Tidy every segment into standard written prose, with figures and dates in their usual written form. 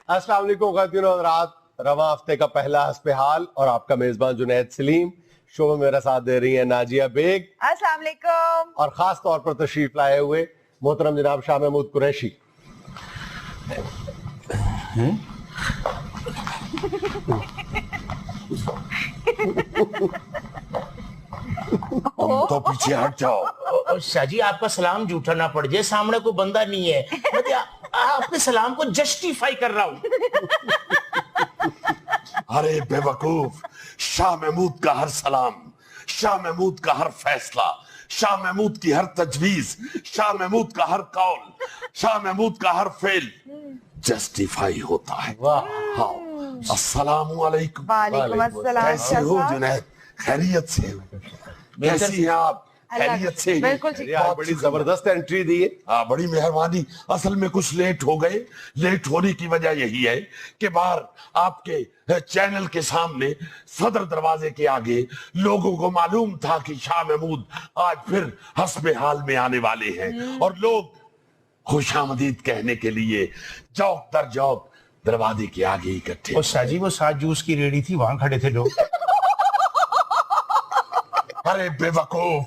अस्सलाम वालेकुम ख़वातीन और हज़रात, रवां हफ्ते का पहला हस्बे हाल और आपका मेजबान जुनैद सलीम। शो में मेरा साथ दे रही है नाजिया बेग। अस्सलाम वालेकुम। और खास तौर पर तशरीफ लाए हुए मोहतरम जनाब शाह महमूद कुरैशी। तुम तो पीछे हट जाओ। शाहजी आपका सलाम झूठा ना पड़ जाए, सामने कोई बंदा नहीं है। मैं आपके सलाम को जस्टिफाई कर रहा हूँ। अरे बेवकूफ, शाह महमूद का हर सलाम, शाह महमूद का हर फैसला, शाह महमूद की हर तजवीज, शाह महमूद का हर कौल, शाह महमूद का हर फेल जस्टिफाई होता है। हाँ, अस्सलामु अलैकुम। वालेकुम अस्सलाम। कैसे हो जुनैद? खैरियत से? कैसी हैं आप? खैरियत से? बिल्कुल ठीक। आज बड़ी जबरदस्त एंट्री दी है। हाँ, बड़ी मेहरबानी। असल में कुछ लेट हो गए। लेट होने की वजह यही है कि बाहर आपके चैनल के सामने सदर दरवाजे के आगे लोगों को मालूम था कि शाह महमूद आज फिर हस्बे हाल में आने वाले हैं और लोग खुशामदीद कहने के लिए चौक दर चौक दरवाजे के आगे इकट्ठे। और शाहजी वो साथ जूस की रेडी थी, वहां खड़े थे लोग। अरे बेवकूफ,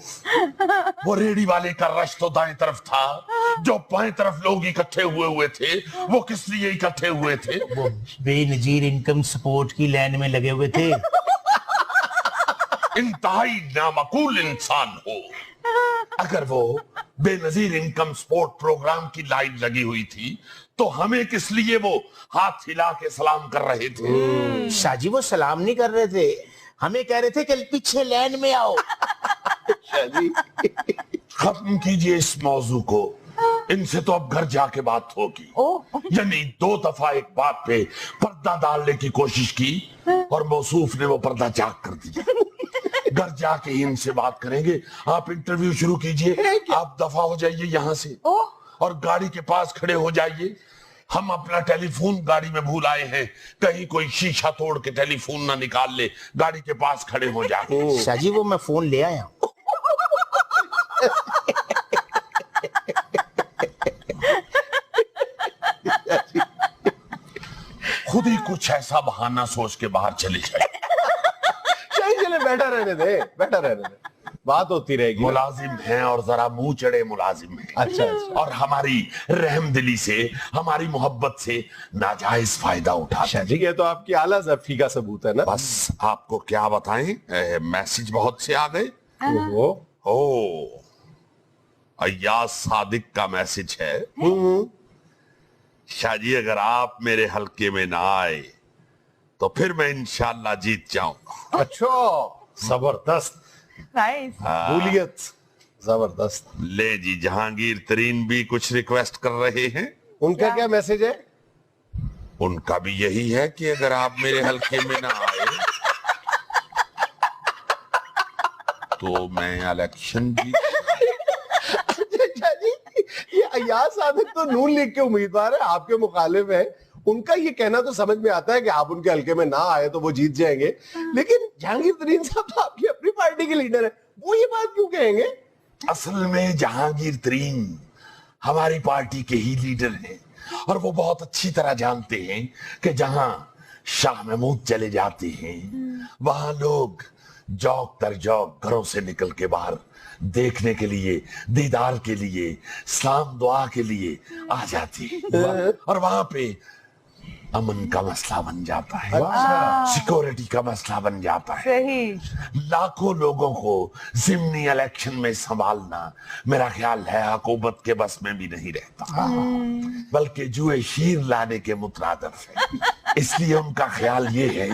वो रेडी वाले का रश तो दाएं तरफ था, जो बाएं तरफ लोग इकट्ठे हुए थे वो किस लिए इकट्ठे हुए थे? वो बेनजीर इनकम सपोर्ट की लाइन में लगे हुए थे। इंतहाई नामकूल इंसान हो। अगर वो बेनजीर इनकम सपोर्ट प्रोग्राम की लाइन लगी हुई थी तो हमें किस लिए वो हाथ हिला के सलाम कर रहे थे? शाहजी वो सलाम नहीं कर रहे थे, हमें कह रहे थे कि पीछे लाइन में आओ। खत्म कीजिए इस मौजू को, इनसे तो अब घर जाके बात होगी। यानी 2 दफा एक बात पे पर्दा डालने की कोशिश की और मौसूफ ने वो पर्दा चाक कर दिया। घर जाके ही इनसे बात करेंगे। आप इंटरव्यू शुरू कीजिए, आप दफा हो जाइए यहाँ से और गाड़ी के पास खड़े हो जाइए। हम अपना टेलीफोन गाड़ी में भूल आए हैं, कहीं कोई शीशा तोड़ के टेलीफोन ना निकाल ले, गाड़ी के पास खड़े हो जाए। शाहजी वो मैं फोन ले आया हूँ। खुद ही कुछ ऐसा बहाना सोच के बाहर चले जाए। चले बैठा रहने दे, बैठा रहने दे, बात होती रहेगी। मुलाजिम हैं और जरा मुंह चढ़े मुलाजिम हैं। अच्छा। और हमारी रहमदिली से, हमारी मोहब्बत से नाजायज फायदा उठाते हैं। ये तो आपकी आला ज़र्फी का सबूत है ना। बस आपको क्या बताएं, मैसेज बहुत से आ गए। ओ, अय्याज सादिक का मैसेज है। शाहजी अगर आप मेरे हलके में ना आए तो फिर मैं इंशाल्लाह जीत जाऊंगा। अच्छा, जबरदस्त, नाइस। कबूलियत जबरदस्त। ले जी, जहांगीर तरीन भी कुछ रिक्वेस्ट कर रहे हैं। उनका क्या मैसेज है? उनका भी यही है कि अगर आप मेरे हलके में ना आए तो मैं इलेक्शन जीत। अच्छा जी, ये अय्याज सादिक तो नून लीग के उम्मीदवार है, आपके मुखालिफ है। उनका ये कहना तो समझ में आता है कि आप उनके हलके में ना आए तो वो जीत जाएंगे, लेकिन जहांगीर तरीन साहब तो आपकी अपनी पार्टी के लीडर है, वो ये बात क्यों कहेंगे? असल में जहांगीर तरीन हमारी पार्टी के ही लीडर हैं और वो बहुत अच्छी तरह जानते हैं कि जहां शाह महमूद चले जाते हैं वहां लोग जौक दर जौक घरों से निकल के बाहर देखने के लिए, दीदार के लिए, सलाम दुआ के लिए आ जाते हैं और वहां पे अमन का मसला बन जाता है, सिक्योरिटी का मसला बन जाता है। सही। लाखों लोगों को जिमनी इलेक्शन में संभालना मेरा ख्याल है हुकूमत के बस में भी नहीं रहता, बल्कि जुए शीर लाने के मुतरादिफ है। इसलिए उनका ख्याल ये है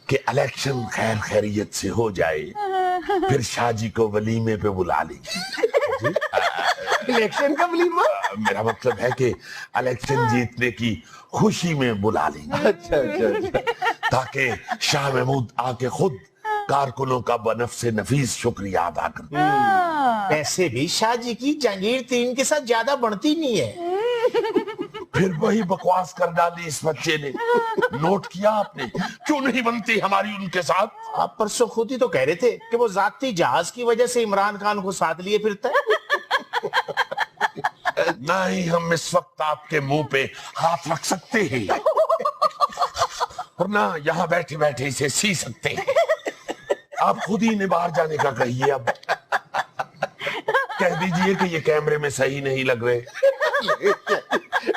कि इलेक्शन खैर खैरियत से हो जाए, फिर शाहजी को वलीमे पे बुला लेंगे। इलेक्शन का वलीमा? मेरा मतलब है कि इलेक्शन जीतने की खुशी में बुला लेंगे। अच्छा अच्छा अच्छा। ताकि शाह महमूद आके खुद कारकुनों का बनफ से नफीस शुक्रिया अदा कर। पैसे भी शाहजी की जहांगीर तरीन के साथ ज्यादा बढ़ती नहीं है। फिर वही बकवास कर डाली इस बच्चे ने। नोट किया आपने, क्यों नहीं बनती हमारी उनके साथ? आप परसों खुद ही तो कह रहे थे कि वो जाती जहाज की वजह से इमरान खान को साथ लिए फिरता है। नहीं, हम इस वक्त आपके मुंह पे हाथ रख सकते हैं। और ना यहाँ बैठे बैठे इसे सी सकते हैं। आप खुद ही इन्हें बाहर जाने का कहिए। अब कह दीजिए कि ये कैमरे में सही नहीं लग रहे।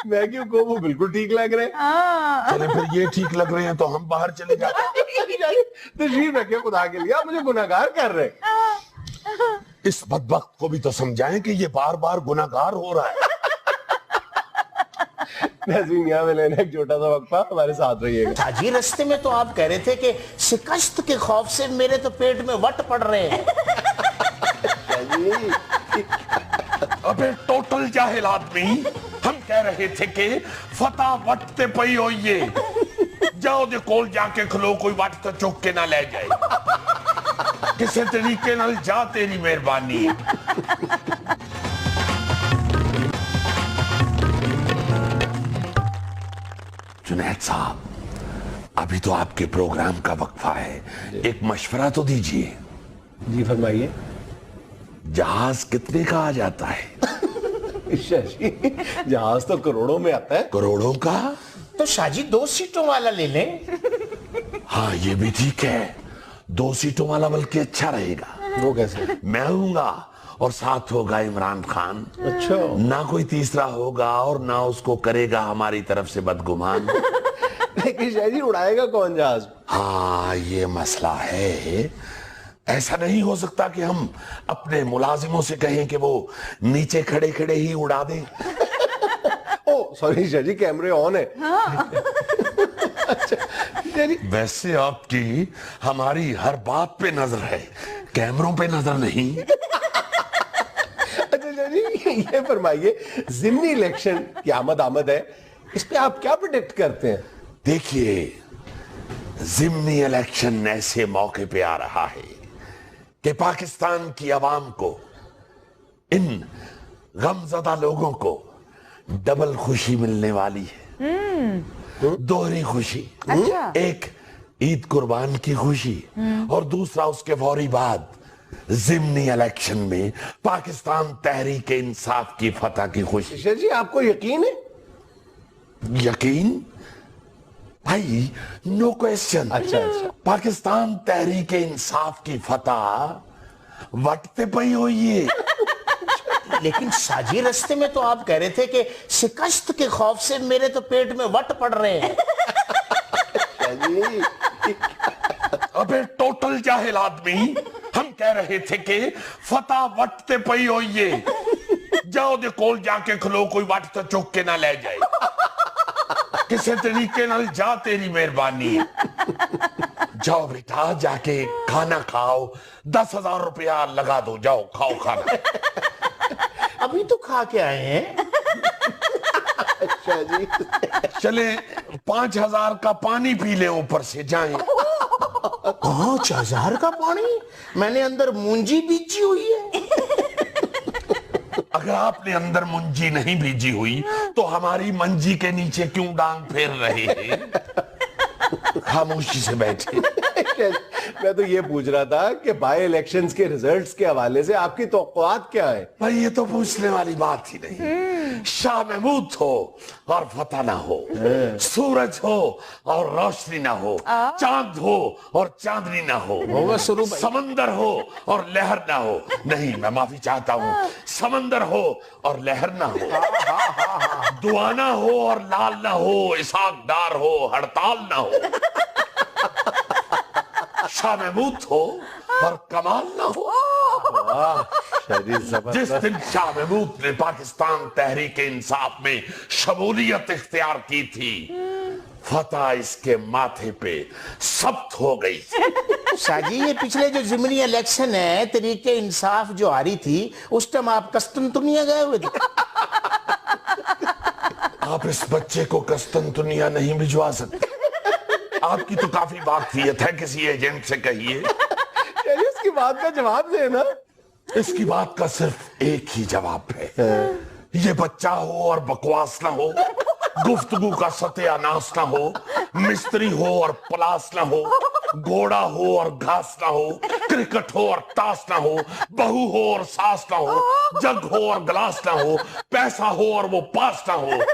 मैं क्यों कहूँ, वो बिल्कुल ठीक लग रहे हैं। हाँ। चले फिर ये ठीक लग रहे हैं तो हम बाहर चले जाते हैं। तशरीफ रखिए खुदा के लिए, आप मुझे गुनाहगार कर रहे हैं। इस बदबख्त को भी तो समझाएं कि ये बार बार गुनाहगार हो रहा है। नाज़रीन, यहाँ में लेना एक छोटा सा वक्फा, हमारे साथ रहिएगा। शाजी रस्ते में तो आप कह रहे थे कि शिकस्त के खौफ से मेरे तो पेट में वट पड़ रहे हैं। अबे टोटल जाहिल आदमी, हम कह रहे थे कि फता वटते पई हो ये। जाओ दे कोल जाके खलो, कोई वट तो चुक के ना ले जाए। किसी तरीके नाल जा, तेरी मेहरबानी। जुनैद साहब, अभी तो आपके प्रोग्राम का वक्फा है, एक मशवरा तो दीजिए। जी फरमाइए। जहाज कितने का आ जाता है? शाजी, जहाज तो करोड़ों में आता है। करोड़ों का? तो शाजी 2 सीटों वाला ले लें। हाँ, ये भी ठीक है। 2 सीटों वाला बल्कि अच्छा रहेगा। वो कैसे? मैं हूँगा और साथ होगा इमरान खान। अच्छा। ना कोई तीसरा होगा और ना उसको करेगा हमारी तरफ से बदगुमान। लेकिन शाजी, उड़ाएगा कौन जहाज? हाँ, ये मसला है। ऐसा नहीं हो सकता कि हम अपने मुलाजिमों से कहें कि वो नीचे खड़े खड़े ही उड़ा दें। ओ सॉरी शाजी, कैमरे ऑन है। अच्छा, शाजी, वैसे आपकी हमारी हर बात पे नजर है, कैमरों पे नजर नहीं। अच्छा शाजी, ये फरमाइए, ज़िमनी इलेक्शन की आमद है, इस पे आप क्या प्रेडिक्ट करते हैं? देखिए, ज़िमनी इलेक्शन ऐसे मौके पे आ रहा है कि पाकिस्तान की आवाम को, इन गमज़दा लोगों को डबल खुशी मिलने वाली है। दोहरी खुशी। अच्छा। एक ईद कुर्बान की खुशी और दूसरा उसके फौरी बाद ज़िमनी इलेक्शन में पाकिस्तान तहरीक इंसाफ की फतह की खुशी। शाजी, आपको यकीन है? यकीन भाई, नो क्वेश्चन। अच्छा, अच्छा। पाकिस्तान तहरीक इंसाफ की फतह वटते पई हुई है। लेकिन शाजी रस्ते में तो आप कह रहे थे कि शिकस्त के खौफ से मेरे तो पेट में वट पड़ रहे हैं। शाजी, अबे टोटल जाहिल आदमी, हम कह रहे थे कि फतह वटते पई हुई है। जाओ दे कोल जाके खलो, कोई वट तो चुक के ना ले जाए। किसी तरीके नाल जा, तेरी मेहरबानी। जाओ बेटा, जाके खाना खाओ, 10,000 रुपया लगा दो, जाओ खाओ खाना। अभी तो खा के आए हैं। शाजी, चले 5,000 का पानी पी ले, ऊपर से जाएं। 5,000 का पानी? मैंने अंदर मूंजी बीजी हुई है। अगर आपने अंदर मुंजी नहीं बीजी हुई तो हमारी मंजी के नीचे क्यों डांग फेर रहे हैं? खामोशी से बैठे। मैं तो ये पूछ रहा था कि बाय इलेक्शंस के रिजल्ट्स के हवाले से आपकी तौक़ुआत क्या है? भाई, ये तो पूछने वाली बात ही नहीं। शाह महमूद हो और फतह ना हो, सूरज हो और रोशनी ना हो, चांद हो और चांदनी ना हो, होगा शुरू भाई। समंदर हो और लहर ना हो। नहीं, मैं माफी चाहता हूँ, समंदर हो और लहर ना हो, दुआना हो और लाल ना हो, इसाकदार हो, हड़ताल ना हो, शाह महमूद हो और कमाल ना हो। वाह, शाजी, जिस जबरदस्त। दिन शाह महमूद ने पाकिस्तान तहरीक इंसाफ में शमूलियत इख्तियार की थी, फतह इसके माथे पे सख्त हो गई। शाजी, ये पिछले जो ज़िमनी इलेक्शन है, तहरीके इंसाफ जो आ रही थी, उस टाइम आप कस्तुनतुनिया गए हुए थे। आप इस बच्चे को कस्तुनतुनिया नहीं भिजवा सकते। आपकी तो काफी वाकफियत है, किसी एजेंट से कहिए। शाजी, इसकी बात का जवाब देना। इसकी बात का सिर्फ एक ही जवाब है, ये बच्चा हो और बकवास ना हो, गुफ्तगू का सत्यानाश ना हो, मिस्त्री हो और पलास ना हो, घोड़ा हो और घास ना हो, क्रिकेट हो और ताश ना हो, बहू हो और सास ना हो, जग हो और गिलास ना हो, पैसा हो और वो पास ना हो,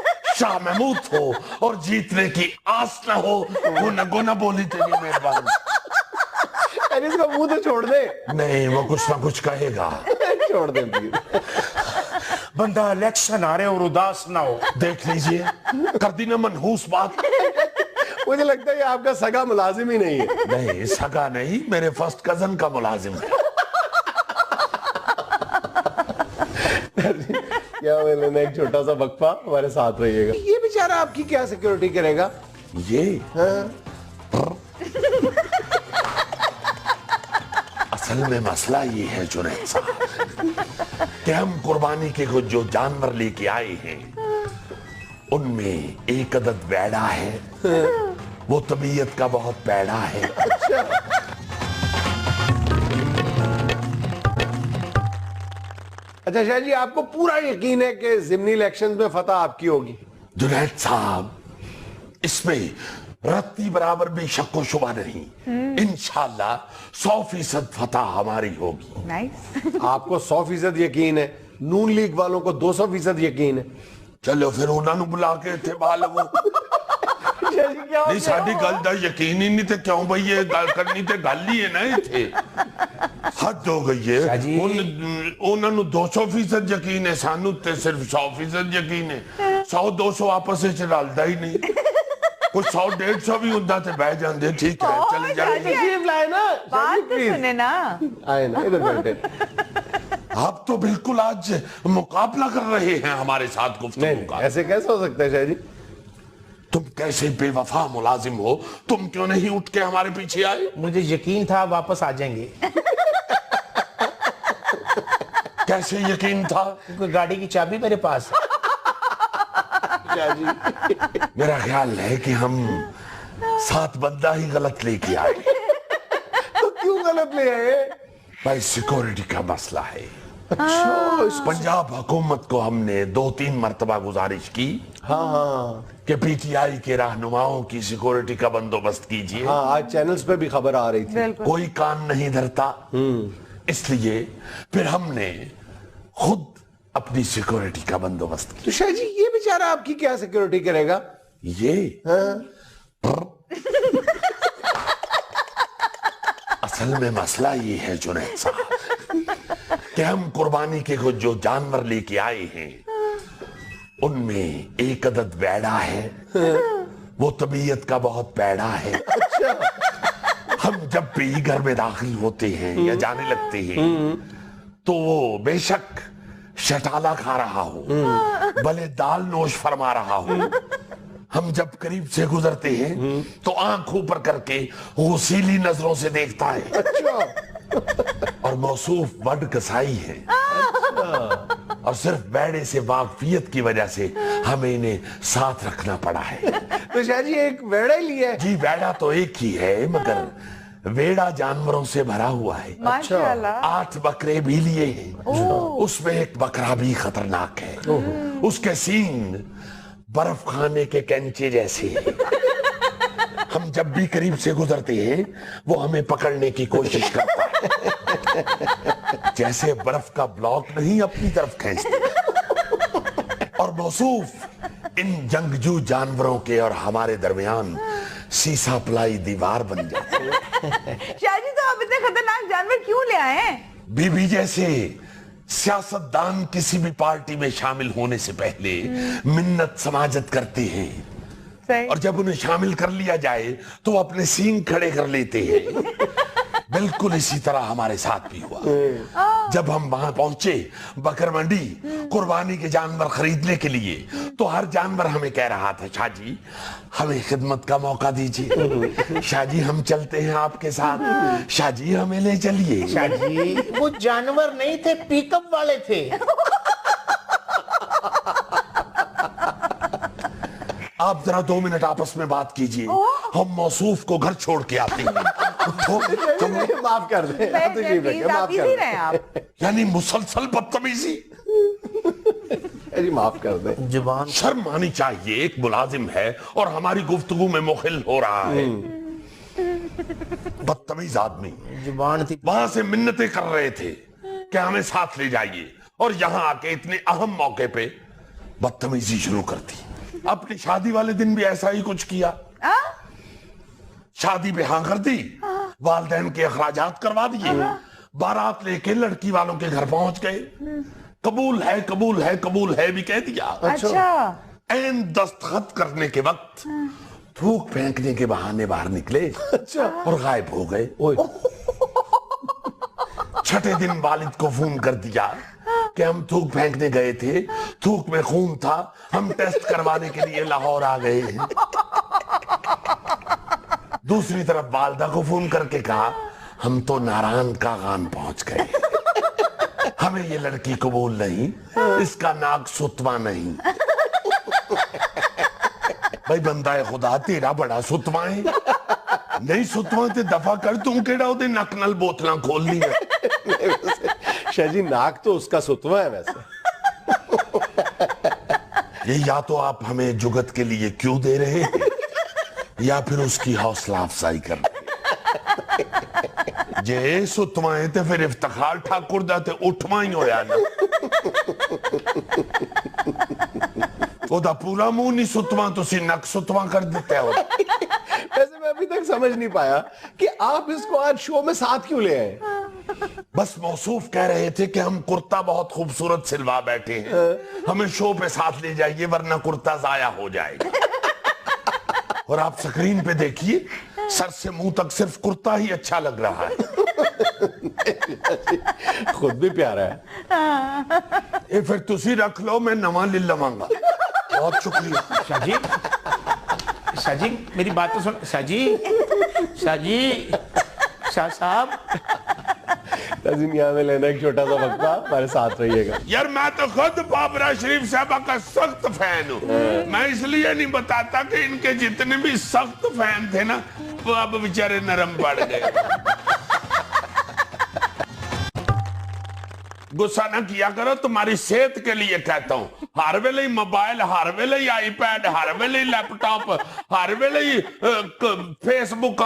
शाह महमूद हो और जीतने की आस न हो, वो नगोना बोली तेरी मेहरबानी। अरे इसका मुंह तो छोड़ दे। नहीं, वो कुछ ना कुछ कहेगा। छोड़ दे प्लीज। बंदा इलेक्शन आ रहे और उदास ना हो। देख लीजिए, कर दी ना मनहूस बात। मुझे लगता है ये आपका सगा मुलाजिम ही नहीं है। नहीं, सगा नहीं, मेरे फर्स्ट कजन का मुलाजिम है। क्या मैंने एक छोटा सा वक्फा, हमारे साथ रहिएगा। ये बेचारा आपकी क्या सिक्योरिटी करेगा? ये हाँ? असल में मसला ये है जुनैद साहब कि हम कुर्बानी के कुछ जो जानवर लेके आए हैं उनमें एक अदद बैड़ा है, वो तबीयत का बहुत पैड़ा है। अच्छा शाह जी, आपको पूरा यकीन है कि ज़िमनी इलेक्शंस में फतह आपकी होगी? जुनैद साहब, इसमें रत्ती बराबर भी शक व शुबा नहीं। इंशाल्लाह 100% फतह हमारी होगी। नाइस। आपको 100% यकीन है, नून लीग वालों को 200% यकीन है। चलो फिर उन्होंने बुला के थे बाल वो नहीं साडी गल दा यकीन ही नहीं थे, क्यों भाई ये गल करनी थे, गल ही है ना इथे। हद हो गई है। उन्होंने 200% यकीन है, सानू ते सिर्फ 100% यकीन है। 100-200 आपस में रलदा ही नहीं। कुछ 100-150 भी होता थे बह जाते। ठीक है, चले जाएंगे। तशरीफ लाए ना बात तो सुने ना। आए ना, इधर बैठे। आप तो बिल्कुल आज मुकाबला कर रहे हैं हमारे साथ गुफ्तगू का। ऐसे कैसे हो सकता है शाह जी? तुम कैसे बेवफा मुलाजिम हो, तुम क्यों नहीं उठ के हमारे पीछे आए? मुझे यकीन था वापस आ जाएंगे। कैसे यकीन था? क्योंकि गाड़ी की चाबी मेरे पास है। शाह जी, मेरा ख्याल है कि हम 7 बंदा ही गलत लेके आए। तो क्यों गलत ले आए? भाई सिक्योरिटी का मसला है। अच्छा, पंजाब हुकूमत को हमने 2-3 मरतबा गुजारिश की हाँ हाँ कि पीटीआई के रहनुमाओं की सिक्योरिटी का बंदोबस्त कीजिए। हाँ, आज चैनल्स पे भी खबर आ रही थी। बिल्कुल। कोई कान नहीं धरता। इसलिए फिर हमने खुद अपनी सिक्योरिटी का बंदोबस्त किया। तो शाह जी, ये बेचारा आपकी क्या सिक्योरिटी करेगा? ये हाँ? असल में मसला ये है जुनैद साहब कि हम कुर्बानी के कुछ जो जानवर लेके आए हैं उनमें एक अदद बैड़ा है, वो तबीयत का बहुत पैड़ा है। हम जब भी घर में दाखिल होते हैं या जाने लगते हैं तो वो बेशक शटाला खा रहा हो, भले दाल नोश फरमा रहा हो, हम जब करीब से गुजरते हैं तो आंख ऊपर करके वो सीली नजरों से देखता है। अच्छा, और मौसूफ बड़ कसाई है। और सिर्फ बैड़े से वाकफियत की वजह से हमें इन्हें साथ रखना पड़ा है। तो शाह जी एक वेड़ा ही लिया है? जी, बैड़ा तो एक ही है मगर वेड़ा जानवरों से भरा हुआ है। माशाल्लाह। 8 बकरे भी लिए हैं, उसमें एक बकरा भी खतरनाक है। उसके सींग बर्फ खाने के कैंचे जैसे हैं। हम जब भी करीब से गुजरते हैं वो हमें पकड़ने की कोशिश करता है, जैसे बर्फ का ब्लॉक नहीं अपनी तरफ खींचते। और मौसूफ इन जंगजू जानवरों के और हमारे दरमियान सीसा पलाई दीवार बन जाती है। शाह जी, तो आप इतने खतरनाक जानवर क्यों ले आए हैं? बीबी जैसे सियासतदान किसी भी पार्टी में शामिल होने से पहले मिन्नत समाजत करते हैं, सही। और जब उन्हें शामिल कर लिया जाए तो वो अपने सींग खड़े कर लेते हैं। बिल्कुल इसी तरह हमारे साथ भी हुआ। जब हम वहां पहुंचे बकर मंडी कुर्बानी के जानवर खरीदने के लिए, तो हर जानवर हमें कह रहा था, शाह जी हमें खिदमत का मौका दीजिए, शाह जी हम चलते हैं आपके साथ, शाह जी हमें ले चलिए। शाह जी वो जानवर नहीं थे, पिकअप वाले थे। आप जरा 2 मिनट आपस में बात कीजिए, हम मौसूफ को घर छोड़ के आते हैं। माफ कर दे, मैं तो जी प्लीज, माफ आप कर इजी रहे आप। दे। यानी मुसलसल बदतमीजी। जी माफ कर दे। जुबान शर्म आनी चाहिए, एक मुलाजिम है और हमारी गुफ्तगू में मुखिल हो रहा है। बदतमीज आदमी जुबान थी। वहां से मिन्नतें कर रहे थे कि हमें साथ ले जाइए, और यहां आके इतने अहम मौके पे बदतमीजी शुरू कर दी। अपनी शादी वाले दिन भी ऐसा ही कुछ किया। शादी पे हाँ कर दी, वालिदैन के अखराजात करवा दिए, बारात लेके लड़की वालों के घर पहुंच गए, कबूल है कबूल है कबूल है भी कह दिया। अच्छा। ऐन दस्तखत करने के वक्त थूक फेंकने के बहाने बाहर निकले और गायब हो गए। छठे दिन वालिद को फोन कर दिया कि हम थूक फेंकने गए थे, थूक में खून था, हम टेस्ट करवाने के लिए लाहौर आ गए हैं। दूसरी तरफ वालदा को फोन करके कहा हम तो नारायण का गान पहुंच गए, हमें ये लड़की कबूल नहीं, इसका नाक सुतवा नहीं। भाई बंदा है खुदा तेरा बड़ा सुतवा है, नहीं सुतवा ते दफा कर, तू केड़ा ओदे नक नाल बोतलां खोलनी है। शाह जी नाक तो उसका सुतवा है वैसे। ये या तो आप हमें जुगत के लिए क्यों दे रहे हैं या फिर उसकी हौसला अफजाई कर रहे हैं। जे सुतवाए ते फिर इफ्तिखार ठाकुर दा ते उठवा ही होया ना, ओदा पूरा मुंह नहीं सुतवा, तुसी नक सुतवा कर देते हो। वैसे मैं अभी तक समझ नहीं पाया कि आप इसको आज शो में साथ क्यों ले आए। बस मौसूफ कह रहे थे कि हम कुर्ता बहुत खूबसूरत सिलवा बैठे हैं, हमें शो पे साथ ले जाइए वरना कुर्ता जाया हो जाएगा। और आप स्क्रीन पे देखिए, सर से मुंह तक सिर्फ कुर्ता ही अच्छा लग रहा है। खुद भी प्यारा है। ये फिर तुसी रख लो, मैं नवा ले लवांगा। बहुत शुक्रिया। शाह जी मेरी बात तो सुन। शाह जी शाह साहब यहाँ में लेना एक छोटा सा वक्फा, हमारे साथ रहिएगा। यार मैं तो खुद बाबरा शरीफ साहबा का सख्त फैन हूँ। मैं इसलिए नहीं बताता कि इनके जितने भी सख्त फैन थे ना वो अब बेचारे नरम पड़ गए। गुस्सा ना किया करो, तुम्हारी सेहत के लिए कहता हूँ। हर वेले मोबाइल, हर वेले आईपैड, हर वेले लैपटॉप, हर वेले फेसबुक,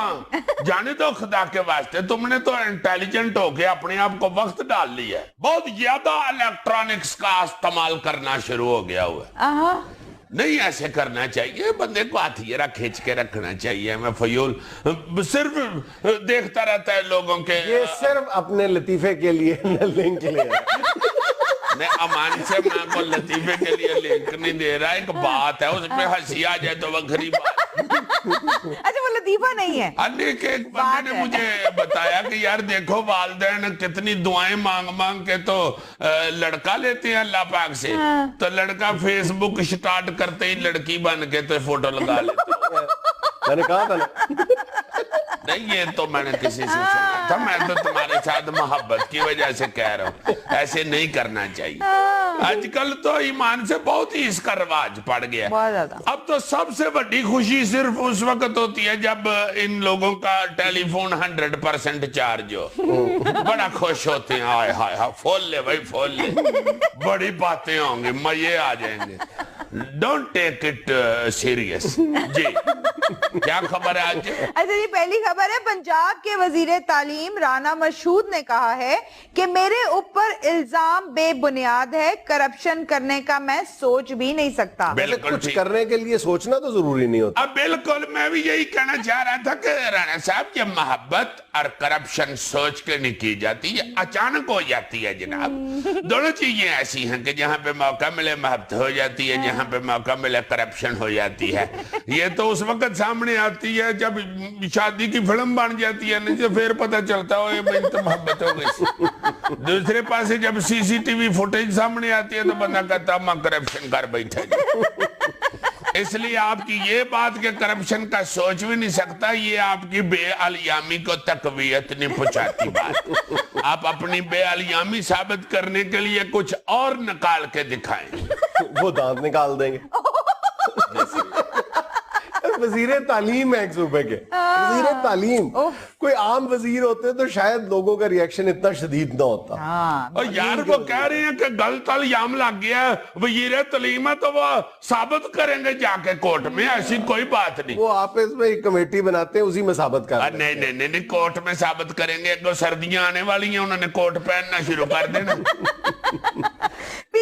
जाने दो खुदा के वास्ते। तुमने तो इंटेलिजेंट होके अपने आप को वक्त डाल लिया है, बहुत ज्यादा इलेक्ट्रॉनिक्स का इस्तेमाल करना शुरू हो गया हुआ है। नहीं ऐसे करना चाहिए, बंदे को हथियारा खींच के रखना चाहिए। मैं फयूल सिर्फ देखता रहता है लोगों के। ये सिर्फ अपने लतीफे के लिए लिंक ले रहा है। नहीं अमान से मैं को लतीफे के लिए लिंक नहीं दे रहा, एक बात है उसमें हंसी आ जाए तो वखरी बात। अच्छा वो लतीफा नहीं है। अनेक एक बंदे ने मुझे बताया कि यार देखो वालिदैन कितनी दुआएं मांग मांग के तो लड़का लेते हैं अल्लाह पाक से। तो लड़का फेसबुक स्टार्ट करते ही लड़की बन के तो फोटो लगा लेते। मैंने कहा था ना। नहीं ये तो मैंने किसी से सुना था, मैं तो तुम्हारे साथ मोहब्बत की वजह से कह रहा हूँ, ऐसे नहीं करना चाहिए। आजकल तो ईमान से बहुत ही इसका रवाज पड़ गया। बहुत ज्यादा। अब तो सबसे बड़ी खुशी सिर्फ उस वक्त होती है जब इन लोगों का टेलीफोन 100% चार्ज हो। बड़ा खुश होते हैं, हाय हाय हाय फोन ले भाई फोन ले, बड़ी बातें होंगी, मजे आ जाएंगे। Don't take it serious. जी क्या खबर है आज? अच्छा जी पहली खबर है, पंजाब के वजीर तालीम राना मशहूद ने कहा है कि मेरे ऊपर इल्जाम बेबुनियाद है, करप्शन करने का मैं सोच भी नहीं सकता। बिल्कुल कुछ ठीक। करने के लिए सोचना तो जरूरी नहीं होता। अब बिल्कुल मैं भी यही कहना चाह रहा था कि राणा साहब ये मोहब्बत और करप्शन सोच के नहीं की जाती, ये अचानक हो जाती है जनाब। दोनों चीजें ऐसी हैं कि जहाँ पे मौका मिले मोहब्बत हो जाती है, जहाँ पे मौका मिले करप्शन हो जाती है। ये तो उस वक्त सामने आती है जब शादी की फिल्म बन जाती है, नहीं तो फिर पता चलता हो ये तो मोहब्बत हो गई। दूसरे पास जब सीसीटीवी फुटेज सामने आती है तो बंदा कहता मैं करप्शन कर बैठा। इसलिए आपकी ये बात के करप्शन का सोच भी नहीं सकता, ये आपकी बेअलियामी को तकवीयत नहीं पहुंचाती बात। आप अपनी बेअलियामी साबित करने के लिए कुछ और निकाल के दिखाएं। वो दांत निकाल देंगे। वजीर तालीम है एक सूबे के, वजीर तालीम। कोई आम वजीर होते तो शायद लोगों का रिएक्शन इतना शदीद ना होता। और यार वो कह रहे हैं कि गलत इल्जाम लग गया वजीर तालीम है तो वो साबित करेंगे जाके कोर्ट में, ऐसी कोई बात नहीं। वो आपस में एक कमेटी बनाते हैं, उसी में साबित कर देते हैं। नहीं कोर्ट में साबित करेंगे। एक सर्दियां आने वाली हैं, उन्होंने कोर्ट पहनना शुरू कर देना।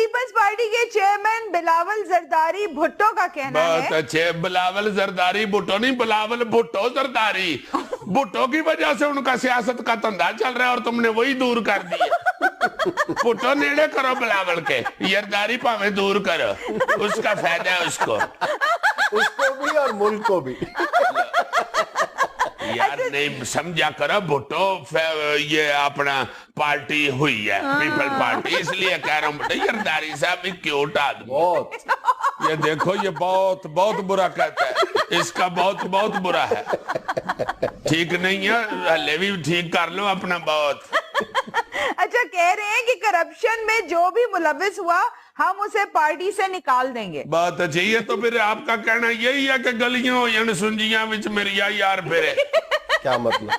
पीपल्स पार्टी के चेयरमैन बिलावल जरदारी भुट्टो का कहना बहुत है अच्छे। बिलावल जरदारी भुट्टो नहीं, बिलावल भुट्टो जरदारी। भुट्टो की वजह से उनका सियासत का धंधा चल रहा है और तुमने वही दूर कर दिया। भुट्टो नेड़े करो बिलावल के, जरदारी भावें दूर करो, उसका फायदा है उसको भी और मुल्क को भी। यार नहीं समझा करो, भुट्टो ये अपना पार्टी हुई है, पीपल पार्टी, इसलिए कह रहा हूँ बेटा जरदारी साहब भी क्यूट आदमी। बहुत ये देखो ये बहुत बहुत बुरा कहता है, इसका बहुत बहुत बुरा है, ठीक नहीं है, हले भी ठीक कर लो अपना बहुत। अच्छा, कह रहे हैं कि करप्शन में जो भी मुलविस हुआ हम उसे पार्टी से निकाल देंगे। बात अच्छी है। तो फिर आपका कहना यही है कि गलियां हो सुंजियां विच मेरी यार फिरे? क्या मतलब?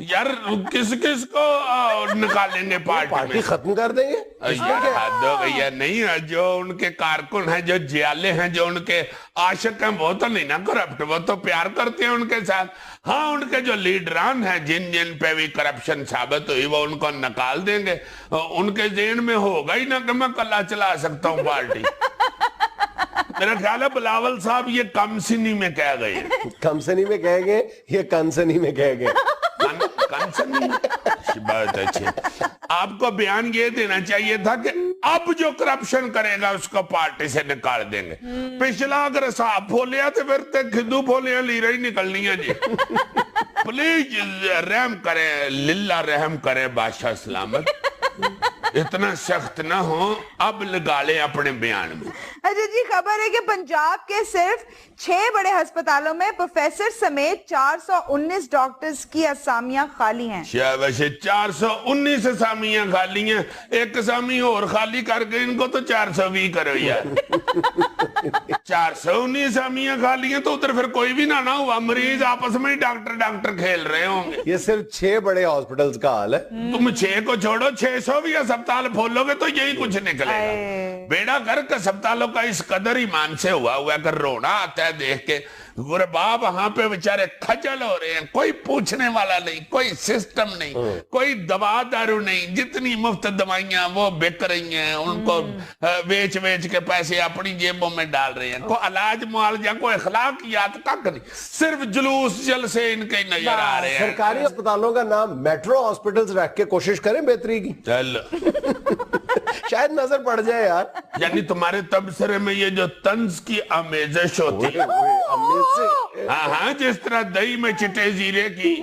यार किस किस को निकालेंगे पार्टी में? खत्म कर देंगे? यार हद हो गई है। नहीं, जो उनके कारकुन हैं, जो जियाले हैं, जो उनके आशिक हैं, वो तो नहीं ना करप्ट, वो तो प्यार करते हैं उनके साथ। हाँ, उनके जो लीडरान हैं, जिन जिन पे भी करप्शन साबित हुई, वो उनको निकाल देंगे। उनके जेन में होगा ही ना कि मैं कल्ला चला सकता हूँ पार्टी। मेरा ख्याल है बिलावल साहब ये कमसिनी में कह गए। कमसनी में कहेंगे, ये कंसनी में कहेंगे। बहुत अच्छे। आपको बयान ये देना चाहिए था कि अब जो करप्शन करेगा उसको पार्टी से निकाल देंगे। पिछला अगर साहब फोलिया तो फिर तक खिदू फोलिया ली रही निकलनी है जी। प्लीज रहम करें, लिल्ला रहम करें बादशाह सलामत, इतना सख्त ना हो, अब लगा ले अपने बयान में। अच्छा जी, खबर है कि पंजाब के सिर्फ 6 बड़े अस्पतालों में प्रोफेसर समेत 419 डॉक्टर्स की असामियां खाली हैं। वैसे 419 असामियां खाली हैं, एक असामी और खाली करके इनको तो 420 करो यार। 419 असामियां खाली हैं तो उधर फिर कोई भी ना हुआ, मरीज आपस में ही डॉक्टर खेल रहे होंगे। ये सिर्फ 6 बड़े हॉस्पिटल्स का हाल है। तुम 6 को छोड़ो, 600 भी अस्पताल खोलोगे तो यही कुछ निकलेगा। बेड़ा गर्क अस्पतालों का इस कदर ईमान से हुआ कर रोना आता है देख के। गुरबा वहां पे बेचारे खजल हो रहे हैं, कोई पूछने वाला नहीं, कोई सिस्टम नहीं, कोई दवा दारू नहीं, जितनी मुफ्त दवाइयां वो बिक रही हैं, उनको बेच बेच के पैसे अपनी जेबों में डाल रहे हैं। कोई इलाज मुआवजा, कोई अखलाकियात तक नहीं, सिर्फ जुलूस जलसे इनके नजर आ रहे हैं। सरकारी अस्पतालों का नाम मेट्रो हॉस्पिटल्स रख के कोशिश करें बेहतरी की, चल शायद नजर पड़ जाए यार। यानी तुम्हारे तबसरे में ये जो तंज की आमेजश होती है, हाँ हाँ, जिस तरह दही में चिट्टे जीरे की,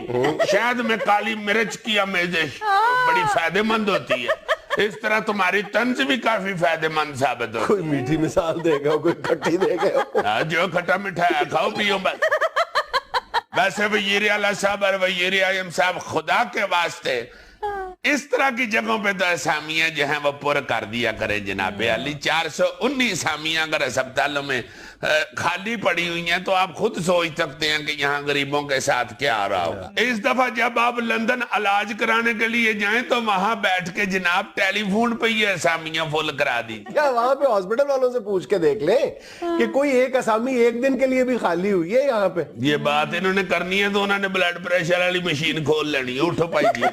शायद में काली मिर्च की आमेजश बड़ी फायदेमंद होती है, इस तरह तुम्हारी तंज भी काफी फायदेमंद साबित हो। कोई मीठी मिसाल देगा, कोई खट्टी देगा। जो खट्टा मिठा है खाओ पियो बस। वैसे वजीर आला साहब और वजीर आजम साहब, खुदा के वास्ते इस तरह की जगहों पे तो असामियां जो हैं वो पूरा कर दिया करें जनाब अली। 419 असामियां अगर अस्पतालों में खाली पड़ी हुई हैं तो आप खुद सोच सकते हैं कि यहाँ गरीबों के साथ क्या आ रहा होगा। इस दफा जब आप लंदन इलाज कराने के लिए जाएं तो वहां बैठ के जनाब टेलीफोन पे ये असामियां फुल करा दी। क्या वहां पे हॉस्पिटल वालों से पूछ के देख लें कि कोई एक असामी एक दिन के लिए भी खाली हुई है यहाँ पे। ये बात इन्होंने करनी है तो उन्होंने ब्लड प्रेशर वाली मशीन खोल लेनी है। उठो पाई जी,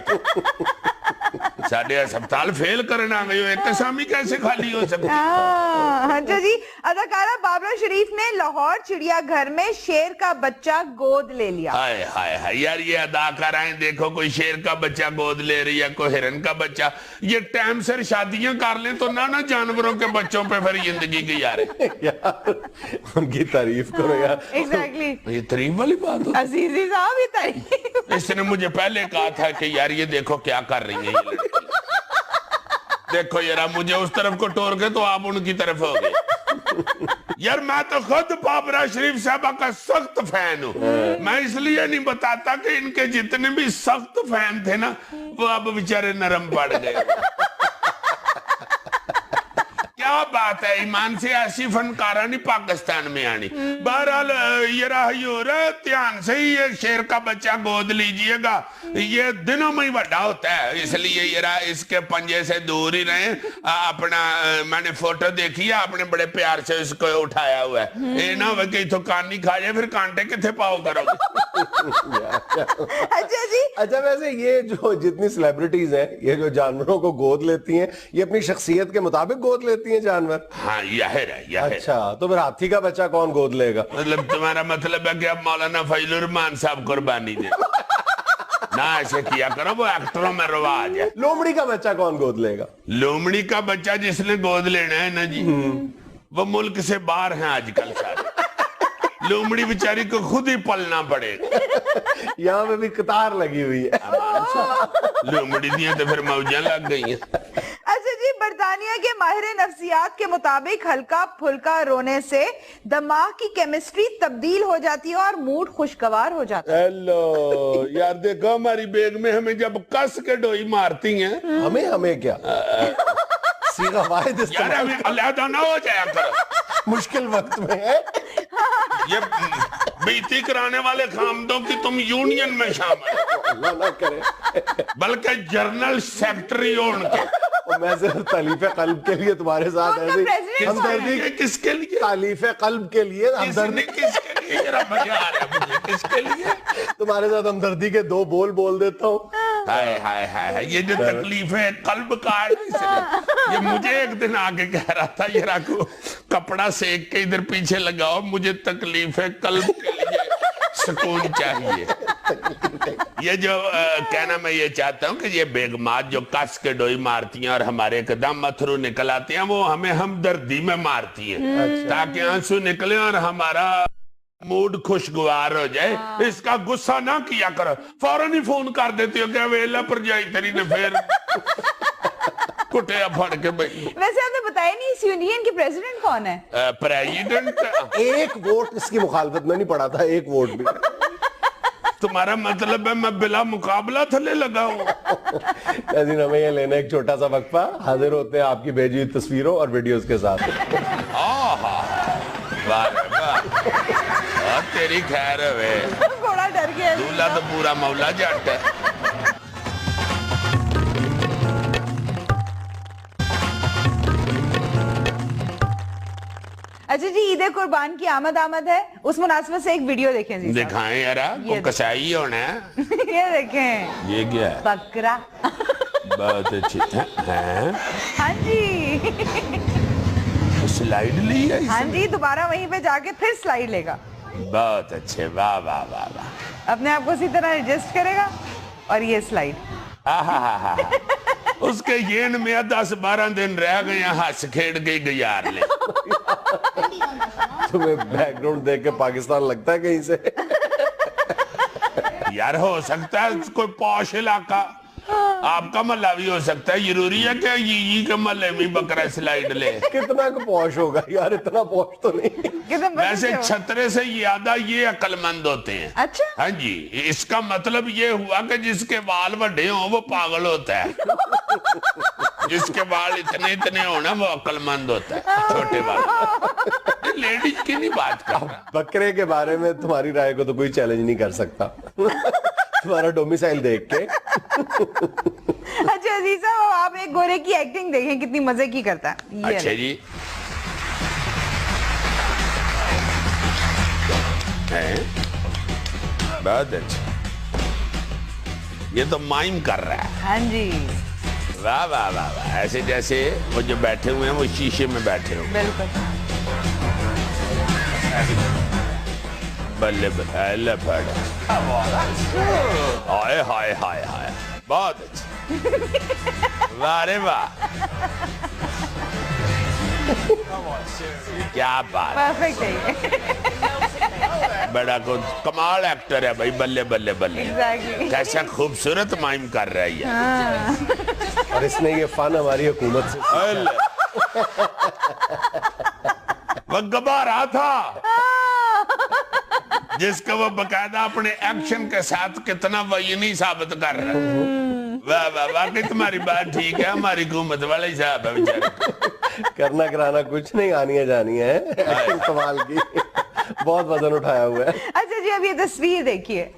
साढ़े अस्पताल फेल करना आ गए, एक असामी कैसे खाली हो सकती? अच्छा जी, अदाकारा बाबरा शरीफ ने लाहौर चिड़ियाघर में शेर का बच्चा गोद ले लिया। हाय हाय हाय यार, ये अदाकाराएं देखो, कोई शेर का बच्चा गोद ले रही है, कोई हिरन का बच्चा। ये टाइम से शादियां कर लें तो ना जानवरों के बच्चों पे फिर जिंदगी गुजारे। यार उनकी तारीफ करो यार। एग्जैक्टली, ये तारीफ वाली बात हो। अजीजी साहब ये तारीफ। इसने मुझे पहले कहा था कि यार ये देखो क्या कर रही है ये लड़की, देखो यार मुझे उस तरफ को टोर के तो आप उनकी तरफ हो गए। यार मैं तो खुद बाबरा शरीफ साहबा का सख्त फैन हूँ। मैं इसलिए नहीं बताता कि इनके जितने भी सख्त फैन थे ना वो अब बेचारे नरम पड़ गए। क्या बात है, ईमान से ऐसी फनकारा नहीं पाकिस्तान में आनी। बहरहाल ये ध्यान से ही ये शेर का बच्चा गोद लीजिएगा, ये दिनों में ही बड़ा होता है, इसलिए ये इसके पंजे से दूर ही रहे। अपना मैंने फोटो देखी है, आपने बड़े प्यार से इसको उठाया हुआ है। ये ना हो कि तो कान नहीं खा जाए फिर कांटे किथे पाओ करोगे। अच्छा जी, अच्छा वैसे ये जो जितनी सेलिब्रिटीज हैं, ये जो जानवरों को गोद लेती हैं, ये अपनी शख्सियत के मुताबिक गोद लेती हैं जानवर? हाँ याहिर है, याहिर। अच्छा, तो फिर हाथी का बच्चा कौन गोद लेगा? मतलब तुम्हारा मतलब है कि अब मौलाना फजलुर रहमान साहब कुर्बानी दे? ना ऐसे किया करो, वो एक्टरों में रिवाज है। लोमड़ी का बच्चा कौन गोद लेगा? लोमड़ी का बच्चा जिसने गोद लेना है ना जी, वो मुल्क से बाहर हैं आजकल सारे। लोमड़ी बेचारी को खुद ही पलना पड़ेगा। यहाँ पे भी कतार लगी हुई है। लोमड़ी दिया तो फिर मौजा लग गई हैं। अच्छा जी, बर्तानिया के माहिर नफ्सियात के मुताबिक हल्का फुल्का रोने से दिमाग की केमिस्ट्री तब्दील हो जाती है और मूड खुशगवार हो जाता है। हेलो यार, देखो हमारी बेग में हमें जब कस के डोई मारती हैं, हमें क्या सीधा वाहिद यार इस्तेमाल हमें अलहदा ना हो जाया करो मुश्किल वक्त में है। ये बेइज्जती कराने वाले खामदों की तुम यूनियन में शामिल हो, अल्लाह ना करे। बल्कि जनरल सेक्रेटरी हो उनके। और मैं सिर्फ तालीफ कल्ब के लिए तुम्हारे साथ आपका ऐसे president हमदर्दी, ये किसके लिए? तालीफ कल्ब के लिए हमदर्दी, किसके लिए? जरा मजा आ रहा है मुझे, किसके लिए? तुम्हारे साथ हमदर्दी के दो बोल देता हूँ। हाय हाय हाय, ये जो तकलीफ है कल्ब का है ना, इसलिए। ये मुझे एक दिन आके कह रहा था, ये रखो कपड़ा सेक के इधर पीछे लगाओ, मुझे तकलीफ है कल्ब के लिए सुकून चाहिए। ये जो कहना मैं ये चाहता हूँ कि ये बेगमात जो कस के डोई मारती हैं और हमारे एकदम अथरू निकल आते हैं, वो हमें हमदर्दी में मारती हैं ताकि आंसू निकले और हमारा मूड खुशगवार हो जाए। इसका गुस्सा ना किया करो, फौरन ही फोन कर देती हो क्या वेला पर जाई तेरी ने फिर कुटिया फड़ के भाई। वैसे आपने बताया नहीं इस यूनियन के प्रेसिडेंट कौन है? प्रेसिडेंट एक वोट इसकी मुखालफत में नहीं पड़ा था, एक वोट भी। तुम्हारा मतलब है मैं बिला मुकाबला थले लगा हूँ? नाज़रीन, हमें ये लेना एक छोटा सा वक्फा, हाजिर होते हैं आपकी भेजी हुई तस्वीरों और वीडियोस के साथ। तेरी खैर है, थोड़ा डर गया। दूल्हा तो पूरा मौला जट है। अच्छा जी, ईद कुर्बान की आमद है, उस मुनासिबत से एक वीडियो देखें जी। दिखाएं यार, को कसाई होना है। ये देखें, ये क्या है? बकरा। बहुत अच्छी है। हाँ जी, स्लाइड ली है हाँ जी, दोबारा वहीं पे जाके फिर स्लाइड लेगा। बहुत अच्छे, वाह वाह वाह वाह। अपने आप को उसी तरह एडजस्ट करेगा और ये स्लाइड। उसके येन में 10-12 दिन रह गए, हंस खेड़ के गुजार ले। तुम्हें बैकग्राउंड देख के पाकिस्तान लगता है कहीं से? यार हो सकता है कोई पॉश इलाका, आपका महल्ला भी हो सकता है। जरूरी है कि ये के महल्ले में बकरा स्लाइड ले? कितना पॉश होगा यार, इतना पॉश तो नहीं। वैसे छतरे से ज्यादा ये अक्लमंद होते हैं। अच्छा, हाँ जी, इसका मतलब ये हुआ कि जिसके बाल बड़े हो वो पागल होता है, जिसके बाल इतने इतने हो ना वो अक्लमंद होता है, छोटे बाल। लेडीज की नहीं बात कर रहा। बकरे के बारे में तुम्हारी राय को तो कोई चैलेंज नहीं कर सकता। तुम्हारा डोमिसाइल देख के। अच्छा अजीज साहब, आप एक गोरे की एक्टिंग देखें कितनी मजे की करता है। ये अच्छा जी, है बहुत अच्छा, ये तो माइम कर रहा है। हाँ जी, वाह वाह वाह वाह, ऐसे जैसे वो जो बैठे हुए हैं वो शीशे में बैठे हुए। बिल्कुल। बल्ले बल्ले फड़, हाय हाय हाय हाय, बहुत अच्छा, वाह रे वाह, क्या बात, परफेक्ट है ये। बड़ा कमाल एक्टर है भाई, बल्ले बल्ले बल्ले। Exactly. कैसा खूबसूरत माइम कर रही है। और इसने ये फन हमारी हुकूमत से। वो गबा रहा था जिसका वो बकायदा अपने एक्शन के साथ कितना वयनी साबित कर रहा है। वाह वाह, वाकई तुम्हारी बात ठीक है, हमारी हुकूमत वाले ही साहब है बेचारे। करना कराना कुछ नहीं, आनी है जानी है। कमाल की, बहुत वजन उठाया हुआ है। अच्छा जी, अब ये तस्वीर देखिए,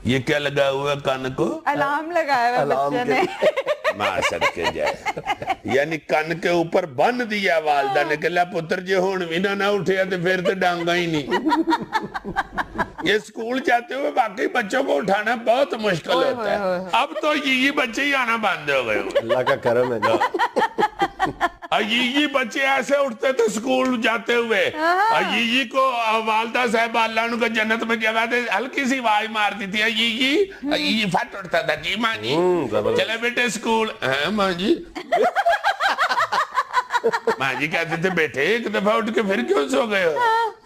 ये क्या लगा हुआ कान को? अलार्म लगाया हुआ अलार्म बच्चे ने। मां सदके जाए, यानी कान के ऊपर बन दिया वालदा ने, कहला पुत्र जे हुण भी ना उठिया तो फिर तो डांगा ही नहीं। ये स्कूल जाते हुए बाकी बच्चों को उठाना बहुत मुश्किल होता है। अब तो ये बच्चे ही आना बंद हो गए। अल्लाह का करम है ना। और ये बच्चे ऐसे उठते थे स्कूल जाते हुए, और ये को वालदा साहब अल्लाह को जन्नत में जगह दे हल्की सी आवाज मारती थी, ये फट उठता था जी माँ जी चले बेटे स्कूल। माँ जी माँ जी कहते थे बेटे एक दफा उठ के फिर क्यों सो गए हो?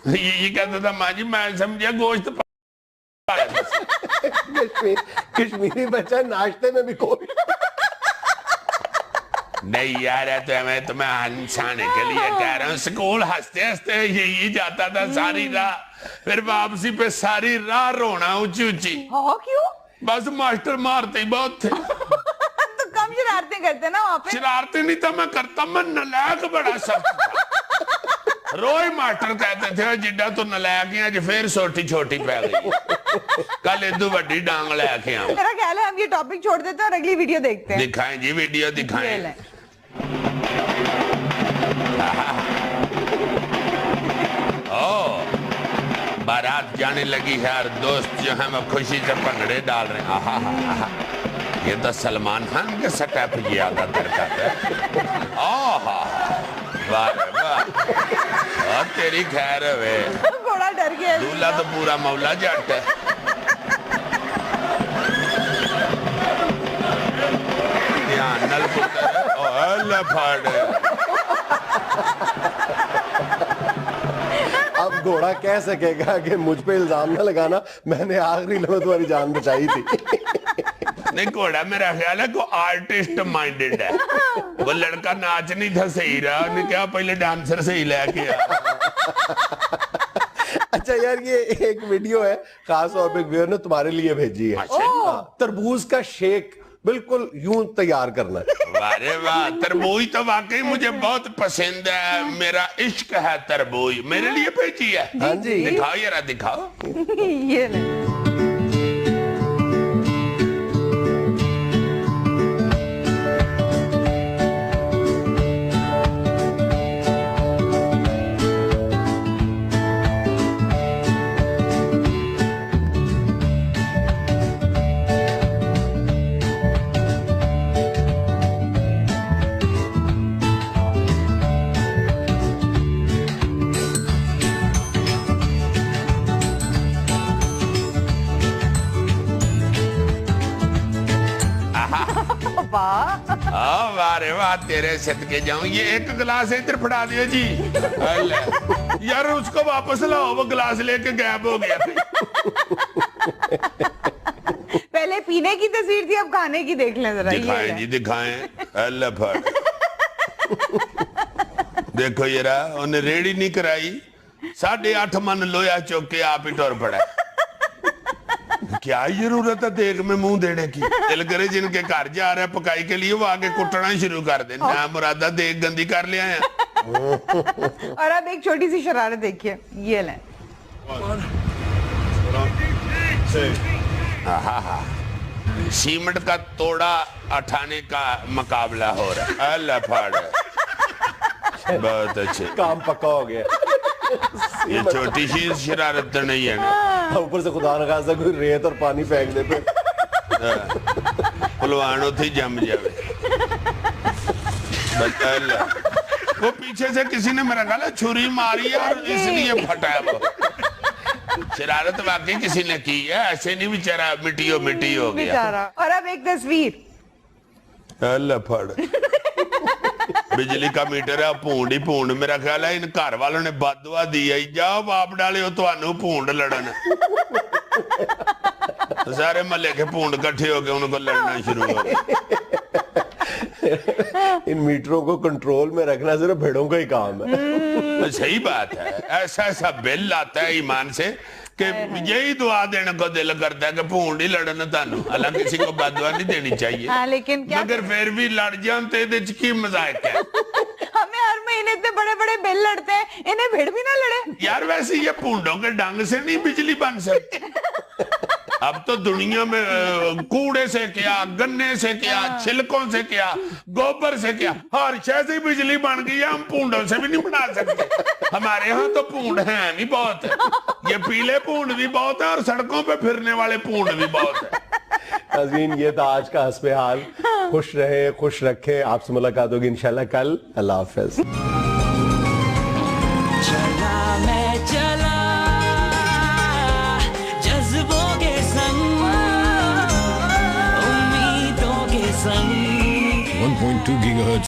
ये कहता था माँ जी मैं समझा गोश्त कश्मीरी बच्चा नाश्ते में भी कोई नहीं यार, है तो मैं तुम्हें हंसाने के लिए कह रहा हूँ। स्कूल हंसते हंसते यही जाता था सारी राह, फिर वापसी पे सारी राह रोना ऊंची ऊंची। क्यों? बस मास्टर मारते ही बहुत थे। तो कम शरारतें करते ना वहाँ पे? शरारतें नहीं था मैं करता, मैं नलायक बड़ा सख्त था। रोज मास्टर कहते थे जिड्डा तो नलायक ही आज फिर सोटी छोटी पै गई, कल इदू वड्डी डांग लेके आ। मेरा ख्याल है हम ये टॉपिक छोड़ देते हैं और अगली वीडियो देखते हैं। दिखाएं जी वीडियो दिखाएं। बारात जाने लगी है और दोस्त जो है वो खुशी से भंगड़े डाल रहे हैं। आहा, ये तो सलमान खान के सेटअप ज्यादा करता है। वाह तेरी खैर है, घोड़ा डर गया। दूल्हा तो पूरा मौला जट है। ध्यान नल पुत्र फाड़। अब घोड़ा कह सकेगा कि मुझ पे इल्जाम ना लगाना, मैंने आखिरी लम्हे वाली जान बचाई थी। नहीं घोड़ा मेरा ख्याल है को आर्टिस्ट माइंडेड है, वो लड़का नाच नहीं था सही रहा, उन्हें क्या पहले डांसर सही लेके आ। अच्छा यार ये एक वीडियो है खास तौर पे व्यूअर ने तुम्हारे लिए भेजी है। तरबूज का शेक बिल्कुल यूं तैयार करना है। वारे वाह, तरबूज तो वाकई मुझे बहुत पसंद है, मेरा इश्क है तरबूज। मेरे लिए भेजी है? हाँ जी। दिखाओ यारा दिखाओ। ये ले। वारे वाह तेरे सदके जाऊं। ये एक गिलास इधर फड़ा दियो जी। यार उसको वापस लाओ, वो गिलास लेके गायब हो गया। पहले पीने की तस्वीर थी, अब खाने की देख लें जरा। दिखाएं जी दिखाएं। अल्लाह फड़। देखो यारा उन्हें रेडी नहीं कराई, 8.5 मन लोया चौक के आप ही टोर पड़ा। क्या जरूरत है देख में मुंह देने की? दिल करे जिनके घर जा रहा है पकाई के लिए वो आगे कुटना शुरू कर दे। ना मुरादा देख गंदी कर लिया है। और अब एक छोटी सी शरारत देखिए, ये लें। सीमेंट का तोड़ा उठाने का मुकाबला हो रहा है। अल्लाह फाड़। बहुत अच्छे, काम पक्का हो गया। ये छोटी सी शरारत तो नहीं है ना? ऊपर से खुदा न खास्ता कोई रेत और पानी फेंक दे पे पुलवानो थी जम जावे। वो पीछे से किसी ने मेरा ख्याल छुरी मारी है और इसलिए फटा है वो। शरारत वाकई किसी ने की है, ऐसे नहीं बेचारा मिट्टी हो गया। और अब एक तस्वीर। अल्लाह फड़। बिजली का मीटर है भूंड ही भूंड। मेरा ख्याल है इन घर वालों ने बददुआ दी है, जाओ बाप डाले हो तो भूंड लड़न। तो सारे महल्ले के भूंड इकट्ठे हो गए उनको लड़ना शुरू हो गए। इन मीटरों को कंट्रोल में रखना सिर्फ भेड़ों का ही काम है। सही बात है, ऐसा ऐसा बिल आता है ईमान से कि यही दुआ देने को दिल करता है कि भूंड ही लड़न तानू। हालांकि किसी को बददुआ नहीं देनी चाहिए, लेकिन क्या मगर फिर भी लड़ जान तो ये की मजाक है। हमें हर महीने इतने बड़े बड़े बिल लड़ते हैं, इन्हें भेड़ भी ना लड़े। यार वैसे ये भूंडों के डंग से नहीं बिजली बन सकती। अब तो दुनिया में कूड़े से क्या, गन्ने से क्या, छिलकों से क्या, गोबर से क्या, हर शय से बिजली बन गई है। हम पूंडों से भी नहीं बना सकते। हमारे यहाँ तो पूंड हैं भी बहुत है, ये पीले पूंड भी बहुत है और सड़कों पे फिरने वाले पूंड भी बहुत है। नाज़रीन, ये था आज का हस्बे हाल। खुश रहे, खुश रखे। आपसे मुलाकात होगी इंशाल्लाह कल। अल्लाह हाफिज। चला मैं चला जज्बों के संग, उम्मीदों के संग 1.2 GHz